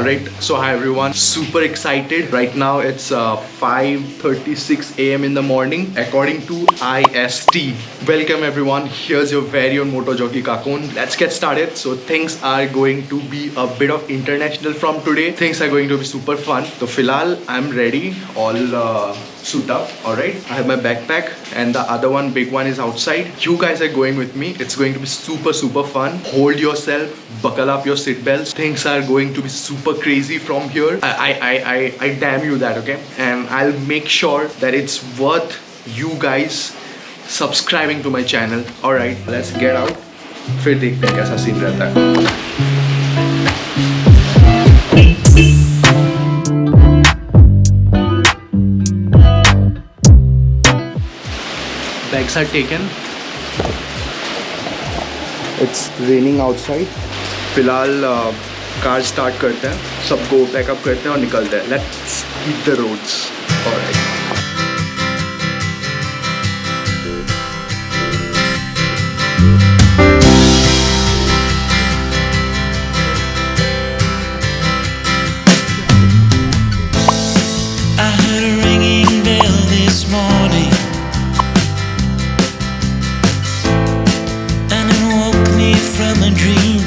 Alright, so hi everyone, super excited. Right now it's 5:36 a.m. in the morning according to IST. Welcome everyone, here's your very own Moto Jockey Kakun. Let's get started. So things are going to be a bit of international from today. Things are going to be super fun. So filal, I'm ready, all suit up. Alright, I have my backpack and the other one, big one, is outside. You guys are going with me. It's going to be super fun. Hold yourself, buckle up your seat belts. Things are going to be super crazy from here. I damn you that, okay? And I'll make sure that it's worth you guys subscribing to my channel. Alright, let's get out. फिर देखते हैं कैसा scene रहता है. Bags are taken. It's raining outside. फिलहाल car start करते हैं, सबको पैकअप करते हैं और निकलते हैं. Let's hit the roads. Alright. I heard a ringing bell this morning, and it woke me from a dream.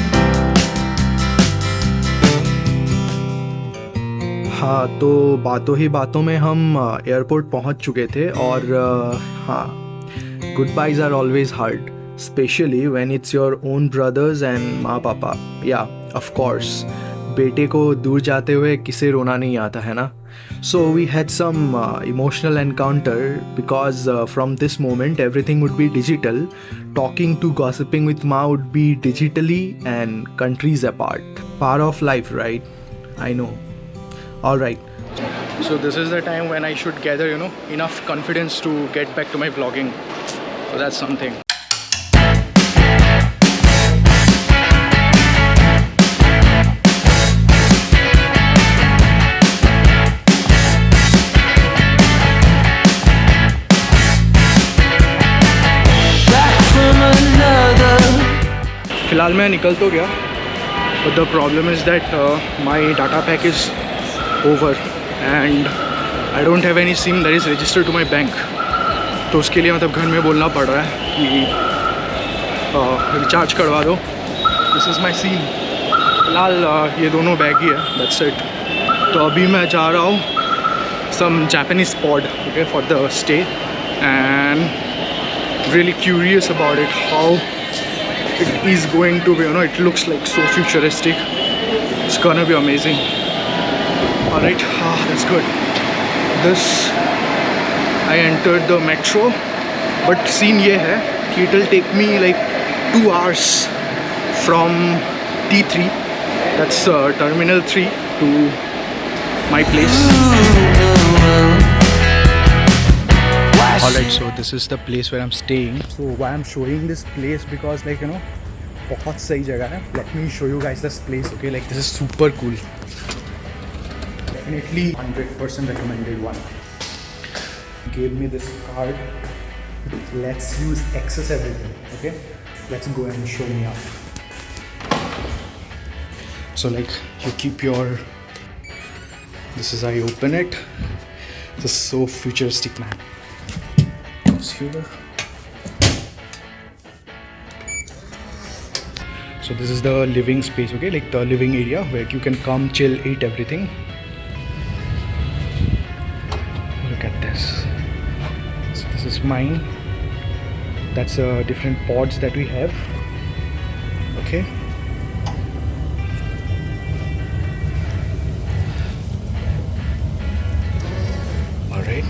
हाँ, तो बातों ही बातों में हम एयरपोर्ट पहुंच चुके थे और हाँ, goodbyes are always hard, especially when it's your own brothers and माँ पापा. या ऑफ कोर्स, बेटे को दूर जाते हुए किसे रोना नहीं आता है ना. So we had some emotional encounter because from this moment everything would be digital. Talking to gossiping with Ma would be digitally and countries apart. Part of life, right? I know. Alright. So this is the time when I should gather, enough confidence to get back to my vlogging. So that's something. फिलहाल मैं निकल तो गया, but the problem is that my data pack is over and I don't have any SIM that is registered to my bank. तो उसके लिए मतलब घर में बोलना पड़ रहा है कि रिचार्ज करवा दो. This is my SIM. फिलहाल ये दोनों बैग ही है, that's it. तो अभी मैं जा रहा हूँ some Japanese pod, okay, for the stay, and really curious about it, how it is going to be, it looks like so futuristic. It's gonna be amazing. Alright, that's good. This, I entered the metro, but scene ये है कि it will take me like 2 hours from T3, that's Terminal 3, to my place. Alright, so this is the place where I'm staying. So why I'm showing this place, because like बहुत सही जगह है. Let me show you guys this place, okay? Like this is super cool. Definitely 100% recommended one. Gave me this card. Let's use access everything, okay? Let's go and show me up. So like you keep your, this is how you open it. This is so futuristic, man. Here. So this is the living space, okay, like the living area where you can come, chill, eat everything. Look at this. So this is mine. That's different pods that we have, okay. All right.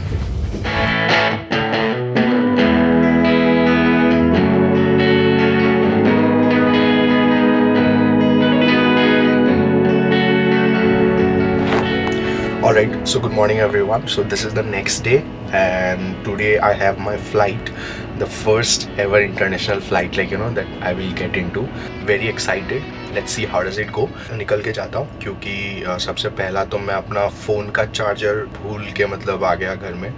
Alright, so good morning everyone. So this is the next day and today I have my flight, the first ever international flight, like that I will get into. Very excited. Let's see how does it go. निकल के जाता हूँ क्योंकि सबसे पहला तो मैं अपना फ़ोन का चार्जर भूल के मतलब आ गया घर में,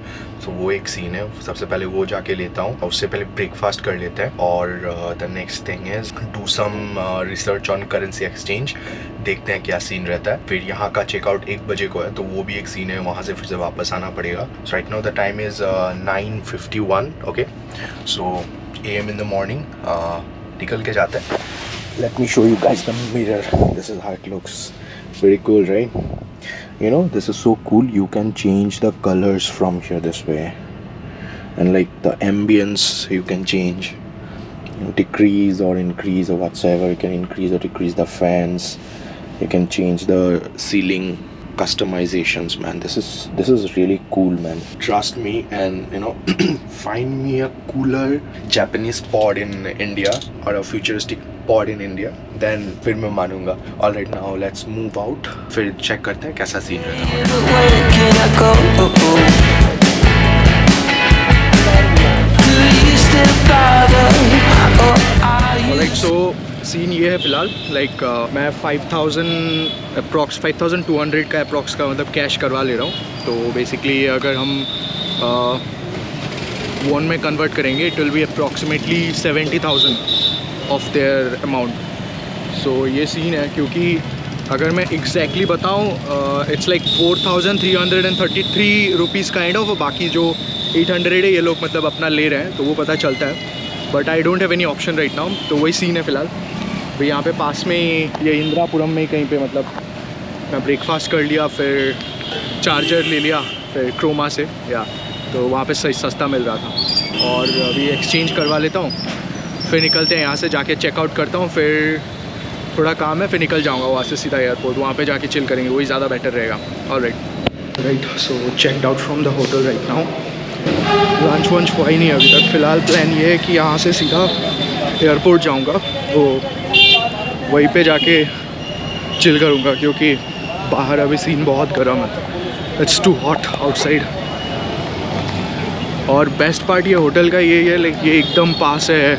तो वो एक सीन है। सबसे पहले वो जाके लेता हूँ, उससे पहले ब्रेकफास्ट कर लेते हैं और the next thing is do some research on currency exchange, देखते हैं क्या सीन रहता है। फिर यहाँ का चेकआउट 1 बजे को है, तो वो भी एक सीन है, वहाँ से फिर से वापस आना पड़ेगा। So right now the time is 9:51, okay, so AM in the morning. निकल के जाते हैं। Let me show you guys the mirror. This is how it looks. Very cool, right? You know, this is so cool. You can change the colors from here this way, and like the ambience you can change, decrease or increase or whatsoever. You can increase or decrease the fans. You can change the ceiling customizations, man. This is really cool, man. Trust me, and you know, find me a cooler Japanese pod in India or a futuristic pod in India, then फिर मैं मानूंगा। All right, now let's move out. फिर check करते हैं कैसा scene रहता है। Where can I go? Do you still bother? Or are you Alright, so scene ये है फिलहाल, लाइक मैं 5000 अप्रॉक्स 5200 का अप्रॉक्स का मतलब कैश करवा ले रहा हूँ। तो बेसिकली अगर हम वॉन में कन्वर्ट करेंगे, it will be approximately 70,000 of their amount. सो ये सीन है, क्योंकि अगर मैं एग्जैक्टली बताऊँ, it's like 4333 rupees kind of. बाकी जो 800 है ये लोग मतलब अपना ले रहे हैं, तो वो पता चलता है, but I don't have any option right now. तो वही सीन है फिलहाल। तो यहाँ पे पास में ये इंदिरापुरम में कहीं पे मतलब मैं ब्रेकफास्ट कर लिया, फिर चार्जर ले लिया, फिर क्रोमा से, या तो वहाँ पे सही सस्ता मिल रहा था। और अभी एक्सचेंज करवा लेता हूँ, फिर निकलते हैं यहाँ से, जाके चेकआउट करता हूँ। फिर थोड़ा काम है, फिर निकल जाऊँगा वहाँ से सीधा एयरपोर्ट, वहाँ पे जाके चिल करेंगे, वही ज़्यादा बेटर रहेगा। Alright, so checked out from the hotel right now. Lunch वंच हुआ ही नहीं अभी तक। फ़िलहाल प्लान ये है कि यहाँ से सीधा एयरपोर्ट जाऊँगा, तो वहीं पे जाके चिल करूँगा, क्योंकि बाहर अभी सीन बहुत गर्म है। It's too hot outside. और बेस्ट पार्ट ये होटल का ये है, लाइक ये एकदम पास है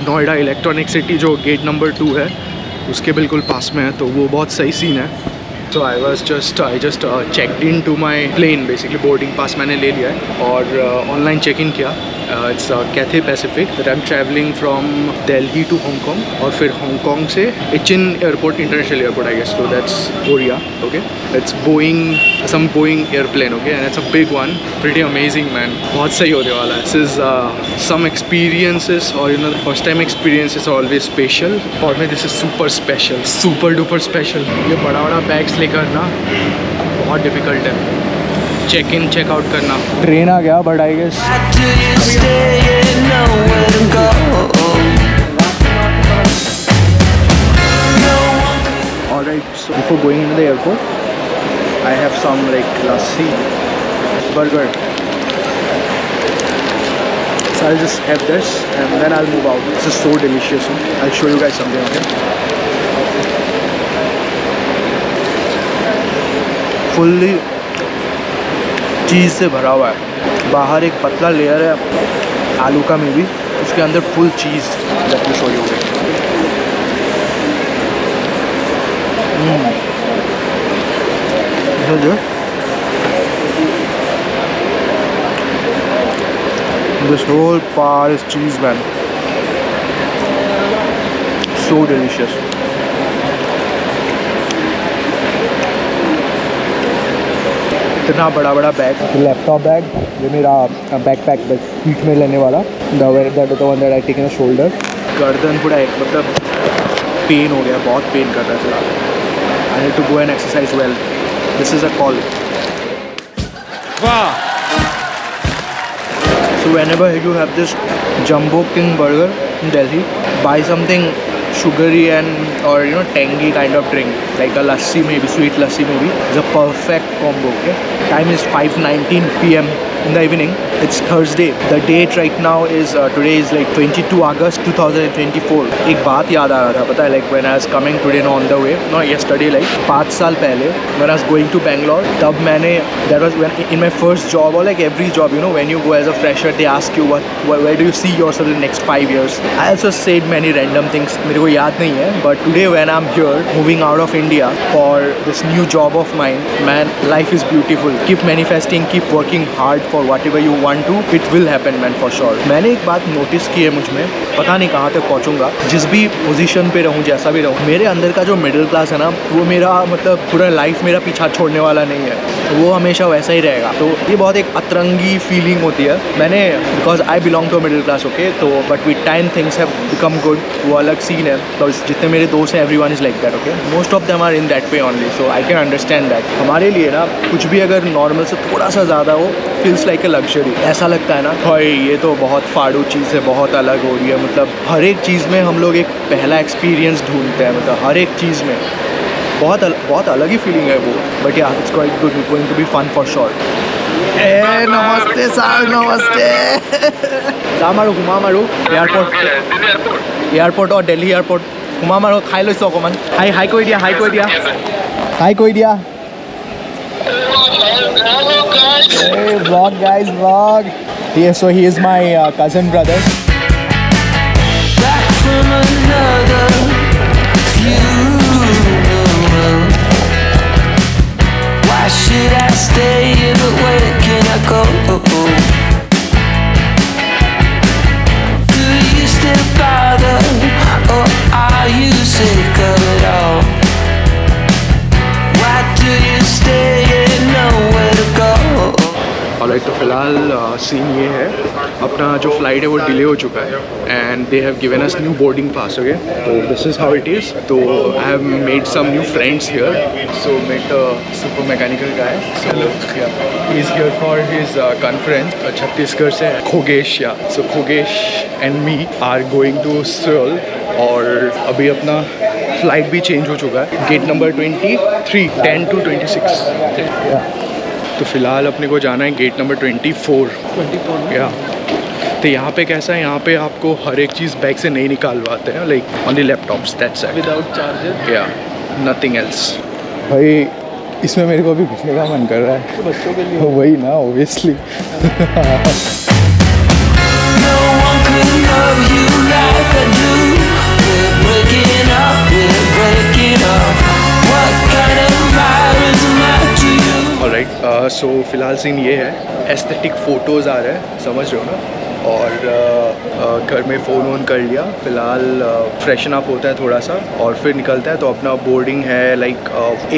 नोएडा इलेक्ट्रॉनिक सिटी, जो गेट नंबर 2 है उसके बिल्कुल पास में है, तो वो बहुत सही सीन है। So I just checked into my plane, basically boarding pass मैंने ले लिया है और online check-in किया। It's Cathay Pacific that I'm traveling from Delhi to Hong Kong, और फिर Hong Kong से Incheon Airport, International Airport I guess, so that's Korea, okay? It's Boeing, some Boeing airplane, okay? And it's a big one, pretty amazing, man. बहुत सही होने वाला है। This is some experiences, or you know, the first time experiences are always special. For me this is super special, super duper special. ये बड़ा bags लेकर ना बहुत डिफिकल्ट है चेक इन चेक आउट करना। ट्रेन आ गया, but I guess do you stay and know where to go? alright, so before going into the airport I have some like lassi burger, so I'll just have this and then I'll move out. This is so delicious. I'll show you guys something, okay? Fully cheese से भरा हुआ है। बाहर एक पतला layer है आलू का, में भी उसके अंदर full cheese. Let me show you. This whole part is cheese, man. So delicious. इतना बड़ा बैग, लैपटॉप बैग, ये मेरा बैकपैक पीठ में लेने वाला, the one that I take in shoulder. गर्दन पूरा एक मतलब पेन हो गया, बहुत पेन कर रहा है फिलहाल। I need to go and exercise well. This is a call. वाह! So whenever you have this Jumbo King burger in Delhi, buy something sugary and or you know tangy kind of drink, like a lassi, maybe sweet lassi, maybe. It's a perfect combo. Okay, time is 5:19 p.m. in the evening. It's Thursday. The date right now is today is like 22 August 2024. एक बात याद आ रहा था, पता है, like when I was coming today on the way, no yesterday, like 5 साल पहले when I was going to Bangalore, तब मैंने, that was when in my first job, or like every job, you know, when you go as a fresher, they ask you where do you see yourself in the next 5 years. I also said many random things, मेरे को याद नहीं है, but today when I'm here moving out of India for this new job of mine, man, life is beautiful. Keep manifesting, keep working hard for whatever you want to, it will happen, man, for sure. मैंने एक बात notice की है मुझ में, पता नहीं कहाँ तक पहुँचूंगा, जिस भी पोजीशन पे रहूँ, जैसा भी रहूँ, मेरे अंदर का जो मिडिल क्लास है ना, वो मेरा मतलब पूरा लाइफ मेरा पीछा छोड़ने वाला नहीं है, वो हमेशा वैसा ही रहेगा. तो ये बहुत एक अतरंगी फीलिंग होती है. मैंने, because I belong to middle class, okay, तो but with time things have become good, वो अलग सीन है. तो जितने मेरे दोस्त हैं, everyone is like that, okay, most of them are in that way only, so I can understand that. हमारे लिए ना कुछ भी अगर नॉर्मल से थोड़ा सा ज़्यादा हो, फील्स लाइक ए लग्जरी. ऐसा लगता है ना, भाई ये तो बहुत फाड़ू चीज़ है, बहुत अलग हो रही है. मतलब हर एक चीज़ में हम लोग एक पहला एक्सपीरियंस ढूंढते हैं, मतलब हर एक चीज़ में बहुत अलग ही फीलिंग है वो. But yeah it's quite good, going to be fun for sure. नमस्ते सर, नमस्ते. जा मारो, घुमा मारो एयरपोर्ट और दिल्ली एयरपोर्ट घुमा मारो. খাই লৈছোঁ অকণমান. হাই কৈ দিয়া, হাই কৈ দিয়া. Hey, vlog guys, vlog. Yeah, so he is my cousin brother. Back from another funeral. Why should I stay but where can I go? Do you still bother, or are you sick of it all? Why do you stay and nowhere to go? Alright, तो फिलहाल scene ये है, अपना जो flight है वो delay हो चुका है and they have given us new boarding pass. Okay, तो this is how it is. तो I have made some new friends here. So met super mechanical guy. So he is here for his conference. Chhattisgarh से खोगेश. या so Khogesh and me are going to Seoul. और अभी अपना flight भी change हो चुका है. Gate number 23, 10 to 26. तो फिलहाल अपने को जाना है गेट नंबर 24. या तो यहाँ पे कैसा है, यहाँ पे आपको हर एक चीज़ बैग से नहीं निकालवाते हैं, like only laptops, that's it, without charger. या नथिंग एल्स. भाई इसमें मेरे को अभी घुसने का मन कर रहा है. बच्चों के लिए वही ना, obviously. No one could love you like I do. We're breaking up, we're breaking up. What kind of virus am I to you? Alright, so फिलहाल सीन ये है, एस्थेटिक फ़ोटोज़ आ रहे हैं, समझ रहे हो ना. और घर में फ़ोन ऑन कर लिया. फ़िलहाल फ्रेशन अप होता है थोड़ा सा और फिर निकलता है. तो अपना बोर्डिंग है लाइक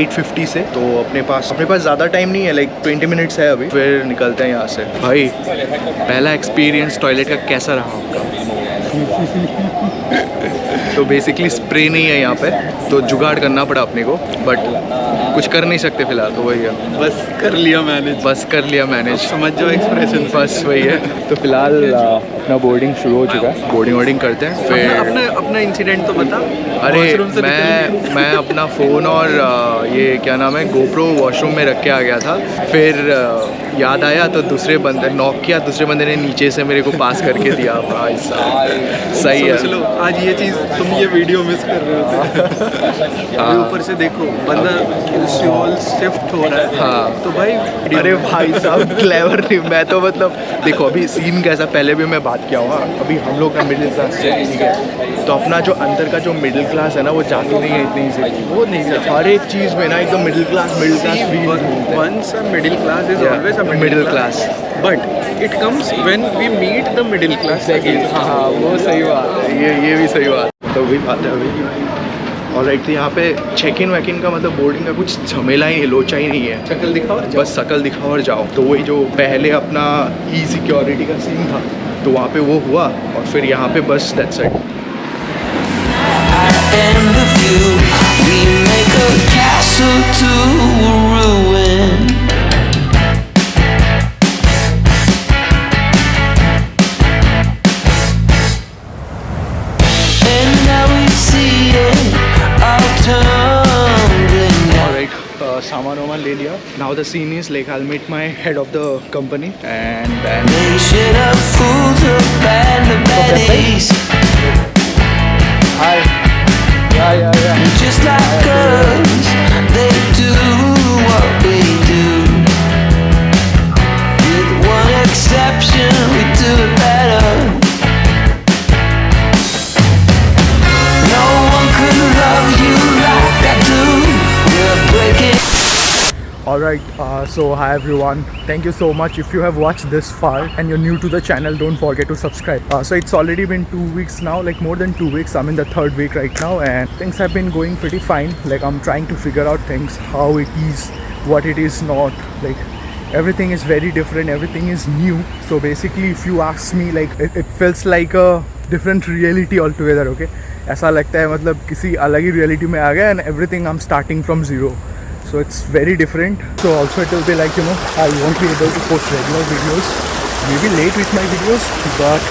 8:50 से. तो अपने पास ज़्यादा टाइम नहीं है, लाइक 20 मिनट्स है अभी, फिर निकलते हैं यहाँ से. भाई पहला एक्सपीरियंस टॉयलेट का कैसा रहा आपका? तो बेसिकली स्प्रे नहीं है यहाँ पे, तो जुगाड़ करना पड़ा अपने को, बट कुछ कर नहीं सकते फिलहाल. तो वही है, बस कर लिया मैनेज. समझ जाओ एक्सप्रेशन, बस वही है. तो फिलहाल अपना बोर्डिंग शुरू हो चुका है. बोर्डिंग करते हैं. फिर अपना इंसिडेंट तो बता. अरे मैं अपना फ़ोन और ये क्या नाम है, गोप्रो वॉशरूम में रख के आ गया था. फिर याद आया तो दूसरे बंदे नॉक किया, दूसरे बंदे ने नीचे से मेरे को पास करके दिया. भाई साहब सही है. चलो आज ये चीज़, तुम ये वीडियो मिस कर रहे होते. अभी ऊपर से देखो बंदा सियोल शिफ्ट हो रहा है. हाँ तो भाई, अरे भाई साहब क्लेवर नहीं. मैं तो मतलब देखो अभी सीन कैसा, पहले भी मैं बात किया हुआ, अभी हम लोग का मिडिल क्लास से ठीक है, तो अपना जो अंदर का जो मिडिल क्लास है ना, वो जाती नहीं है इतनी सी. वो नहीं जाता. हर एक चीज़ में ना एकदम middle class Once a middle class is always a middle class. but it comes when we meet the middle class again. हाँ वो सही बात है, ये भी सही बात. तो वही बात है अभी. ऑलराइट, तो यहाँ पे चेक इन वैक इन का मतलब बोर्डिंग का कुछ झमेला ही नहीं, लोचा ही नहीं है. शक्ल दिखाओ, बस शकल दिखाओ और जाओ. तो वही जो पहले अपना ई सिक्योरिटी का सीन था, तो वहाँ पे वो हुआ, और फिर यहाँ पे बस that's it. And the view, we make a castle to ruin. And now we see it all tumbling down. Alright, सामान वामान ले लिया. Now the scene is like I'll meet my head of the company and then Nation of fools who band the baddies. hi. Yeah. Just like us, they do what we do. With one exception, we do it better. No one could love you like I do. We're breaking. Alright, so hi everyone, thank you so much. If you have watched this far and you're new to the channel, don't forget to subscribe. So it's already been 2 weeks now, like more than 2 weeks. I'm in the 3rd week right now and things have been going pretty fine. Like I'm trying to figure out things, how it is, what it is not. Like everything is very different, everything is new. So basically if you ask me, like it feels like a different reality altogether, okay? ऐसा लगता है मतलब किसी अलग ही reality में आ गया and everything I'm starting from zero. So it's very different. So also it will be like, you know, I won't be able to post regular videos. Maybe late with my videos, but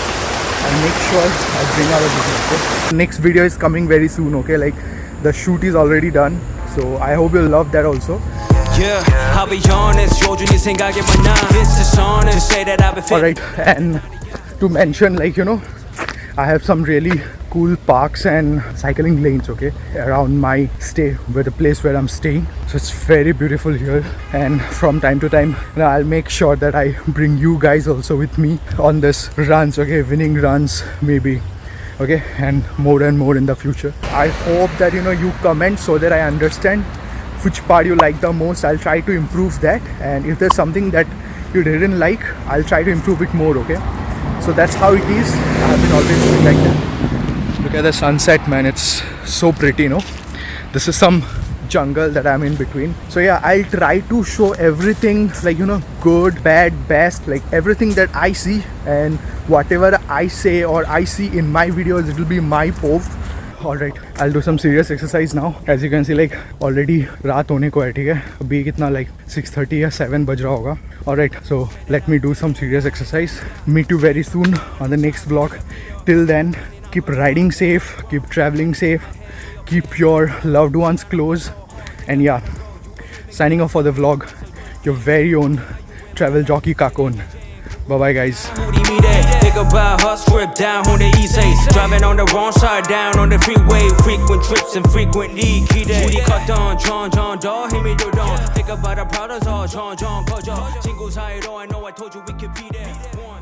I'll make sure I bring out a video. Okay? Next video is coming very soon. Okay, like the shoot is already done. So I hope you'll love that also. Yeah, I'll be honest. 요준이 생각에 많아. It's dishonest to say that I've been. Alright, and to mention, like, you know, I have some really cool parks and cycling lanes, okay, around my stay, where the place where I'm staying. So it's very beautiful here, and from time to time, you know, I'll make sure that I bring you guys also with me on this runs, okay, winning runs maybe, okay, and more in the future. I hope that, you know, you comment so that I understand which part you like the most. I'll try to improve that, and if there's something that you didn't like, I'll try to improve it more, okay? So that's how it is. I have been always doing like that. Look at the sunset, man. It's so pretty, you know. This is some jungle that I'm in between. So yeah, I'll try to show everything, like, you know, good, bad, best, like everything that I see, and whatever I say or I see in my videos, it will be my POV. Alright, I'll do some serious exercise now. As you can see, like already रात होने को है, ठीक है? अभी कितना like 6:30 या 7 बज रहा होगा. Alright, so let me do some serious exercise. Meet you very soon on the next vlog. Till then, keep riding safe, keep traveling safe, keep your loved ones close, and yeah, signing off for the vlog. Your very own travel jockey Kakon. Bye bye guys. Think about her strip down on the east side, driving on the wrong side down on the freeway, frequent trips and frequently key day. 우리 컸던 John 더 힘이 들던 Think about our brothers all John 거저 친구 사이로 I know I told you we could be there.